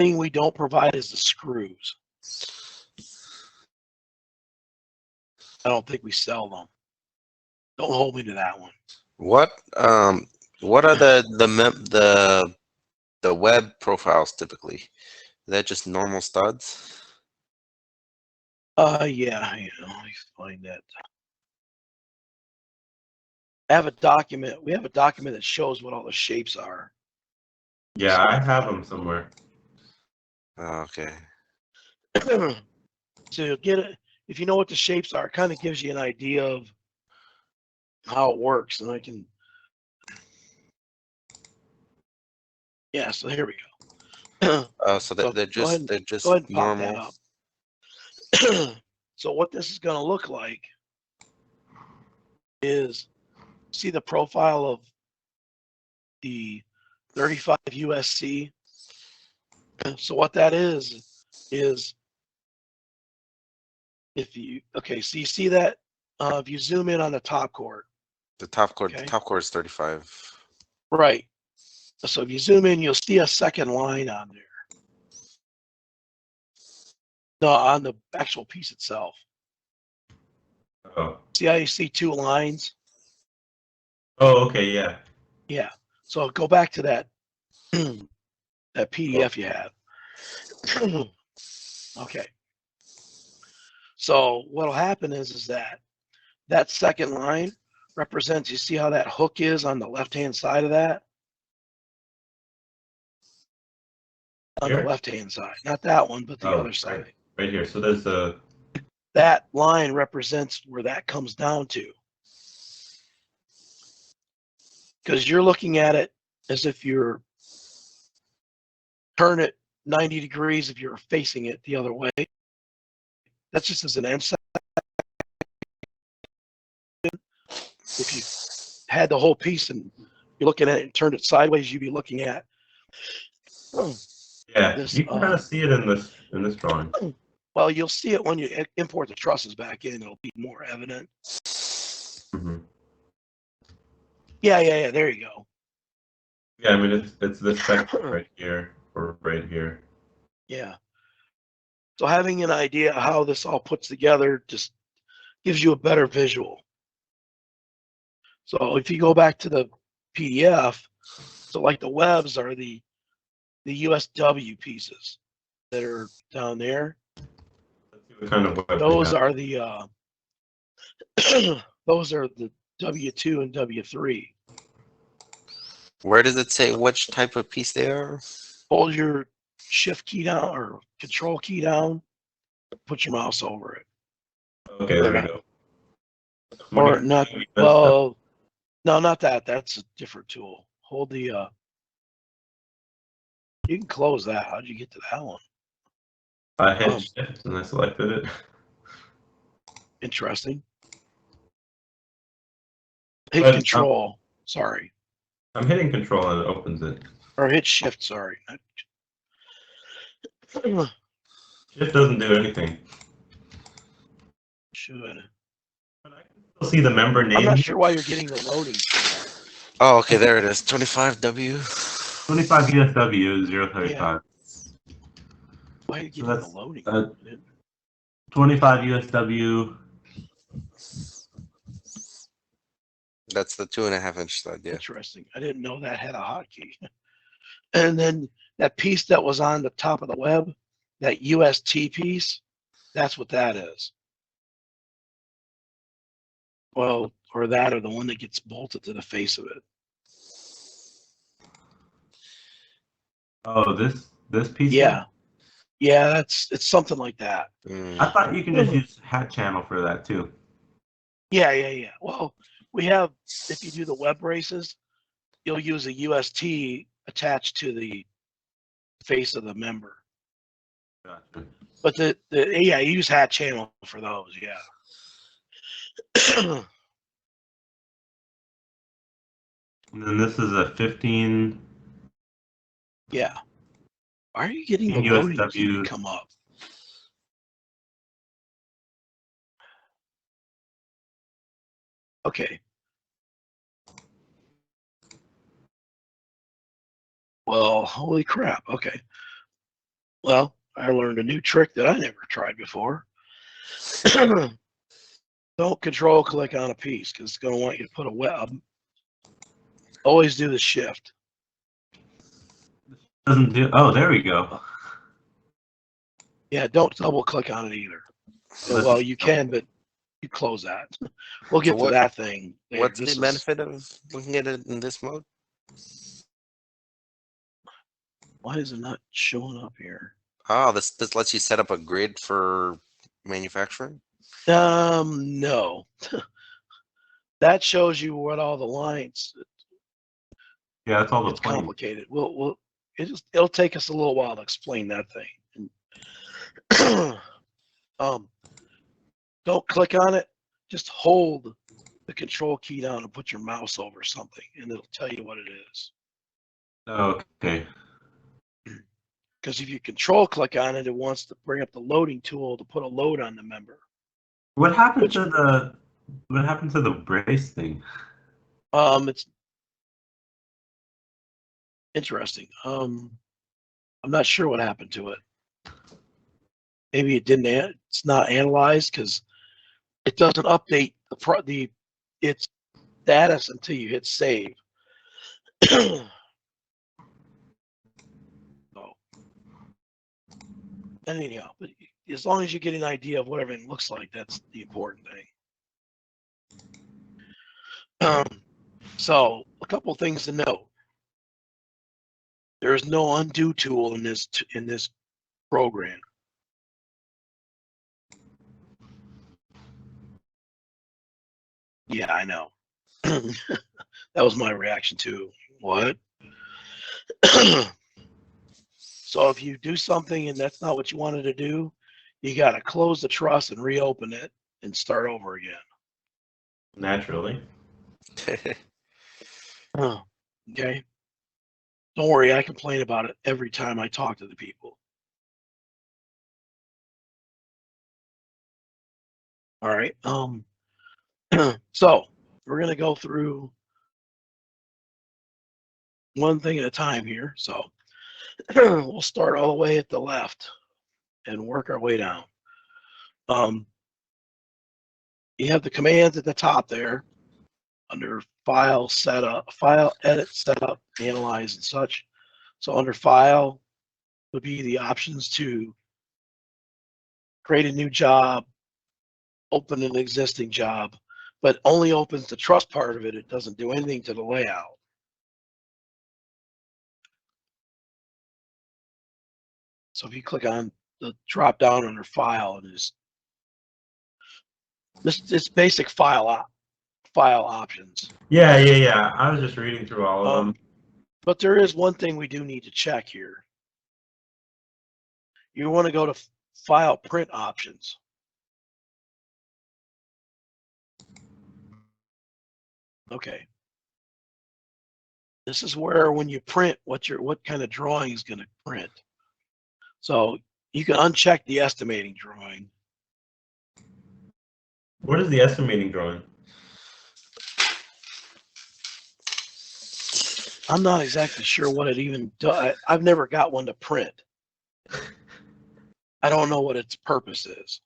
thing we don't provide is the screws. I don't think we sell them. Don't hold me to that one. What are the web profiles typically? Is that just normal studs? Yeah, let me find that. I have a document. We have a document that shows what all the shapes are. Yeah, I have them somewhere. Oh, okay. So you'll get it. If you know what the shapes are, it kind of gives you an idea of how it works. And I can, yeah, so here we go. So So they're go ahead just and pop that normal. up. So what this is going to look like is, see the profile of the 35 USC. So what that is if you, okay, so you see that if you zoom in on the top chord. The top chord, Okay. the top chord is 35. Right. So if you zoom in, you'll see a second line on there. No, on the actual piece itself. Oh. See how you see two lines? Oh, okay, yeah. Yeah. So go back to that that PDF you have. Okay. So what'll happen is that second line represents, you see how that hook is on the left-hand side of that? On the Here? left-hand side, not that one, but the other side. Right here. So there's a. That line represents where that comes down to. Because you're looking at it as if you're turn it 90 degrees if you're facing it the other way. That's just as an end side. If you had the whole piece and you're looking at it and turned it sideways, you'd be looking at. Yeah, This, you can kind of see it in this drawing. Well, you'll see it when you import the trusses back in. It'll be more evident. Mm-hmm. Yeah. There you go. Yeah, I mean it's this section right here or right here. Yeah. So having an idea how this all puts together just gives you a better visual. So if you go back to the PDF, so like the webs are the USW pieces that are down there. Let's see what kind of web Those are the those are the W2 and W3. Where does it say which type of piece they are? Hold your shift key down or control key down, put your mouse over it. Okay, there we go. Or not, well, no, not that. That's a different tool. Hold the, you can close that. How'd you get to that one? I hit shift and I selected it. Interesting. Hit But, control, sorry. I'm hitting control and it opens it. Or hit shift, sorry. Shift doesn't do anything. Should. But I can still see the member name. I'm not sure why you're getting the loading. Oh, okay, there it is. 25W. 25 USW 035. Why are you getting the loading? 25 USW. That's the 2.5-inch stud, yeah. Interesting. I didn't know that had a hotkey. And then that piece that was on the top of the web, that UST piece, that's what that is. Well, or that, or the one that gets bolted to the face of it. Oh, this piece? Yeah. Yeah, it's something like that. I thought you can just use hat channel for that too. Yeah. Well, we have, if you do the web braces, you'll use a UST attached to the face of the member. Gotcha. But yeah, you use hat channel for those, yeah. And then this is a 15. Yeah. Why are you getting the loading USW. come up? Okay. Well, holy crap. Okay. Well, I learned a new trick that I never tried before. Don't control click on a piece because it's going to want you to put a web. Always do the shift. Doesn't do. Oh, there we go. Yeah, don't double click on it either. Let's- Well, you can, but you close that. We'll get So to what- that thing later. What's This the is- benefit of looking at it in this mode? Why is it not showing up here? Oh, this lets you set up a grid for manufacturing. No. That shows you what all the lines. Yeah, that's all the It's planes. complicated. It'll take us a little while to explain that thing. Don't click on it. Just hold the control key down and put your mouse over something, and it'll tell you what it is. Okay. Because if you control click on it, it wants to bring up the loading tool to put a load on the member. What happened to the brace thing? It's interesting. I'm not sure what happened to it. Maybe it didn't. It's not analyzed because it doesn't update its status until you hit save. So, anyhow, but as long as you get an idea of what everything looks like, that's the important thing. So a couple things to note. There is no undo tool in this program. Yeah, I know. That was my reaction to what? So if you do something and that's not what you wanted to do, you got to close the truss and reopen it and start over again. Naturally. Okay. Don't worry, I complain about it every time I talk to the people. All right. So we're gonna go through one thing at a time here. So we'll start all the way at the left and work our way down. You have the commands at the top there under file setup, file edit, setup, analyze, and such. So under file would be the options to create a new job, open an existing job, but only opens the truss part of it. It doesn't do anything to the layout. So if you click on the drop down under file, and this basic file options. Yeah. I was just reading through all of them. But there is one thing we do need to check here. You want to go to file print options. Okay. This is where when you print, what kind of drawing is going to print. So you can uncheck the estimating drawing. What is the estimating drawing? I'm not exactly sure what it even does. I've never got one to print. I don't know what its purpose is.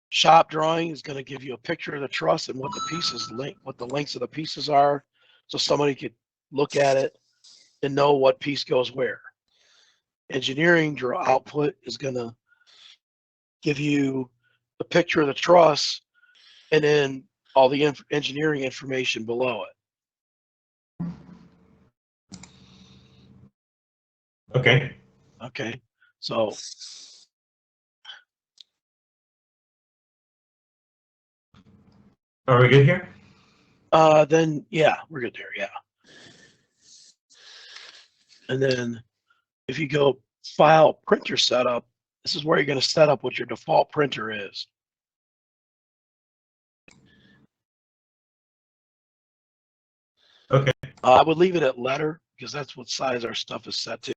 Shop drawing is going to give you a picture of the truss and what the lengths of the pieces are, so somebody could look at it and know what piece goes where. Engineering draw output is going to give you a picture of the truss and then all the engineering information below it. Okay. Okay, so Are we good here? then yeah, we're good there. Yeah, and then if you go file printer setup, this is where you're going to set up what your default printer is. Okay. I would leave it at letter because that's what size our stuff is set to.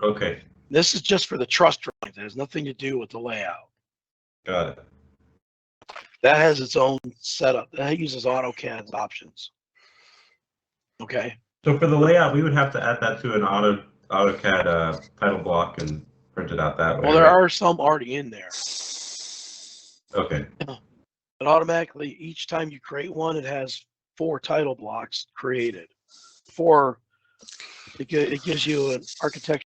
Okay. This is just for the truss drawings. It has nothing to do with the layout. Got it. That has its own setup. That uses AutoCAD's options. Okay. So for the layout, we would have to add that to an AutoCAD title block and print it out that way. Well, there right? are some already in there. Okay. But automatically, each time you create one, it has 4 title blocks created. It gives you an architecture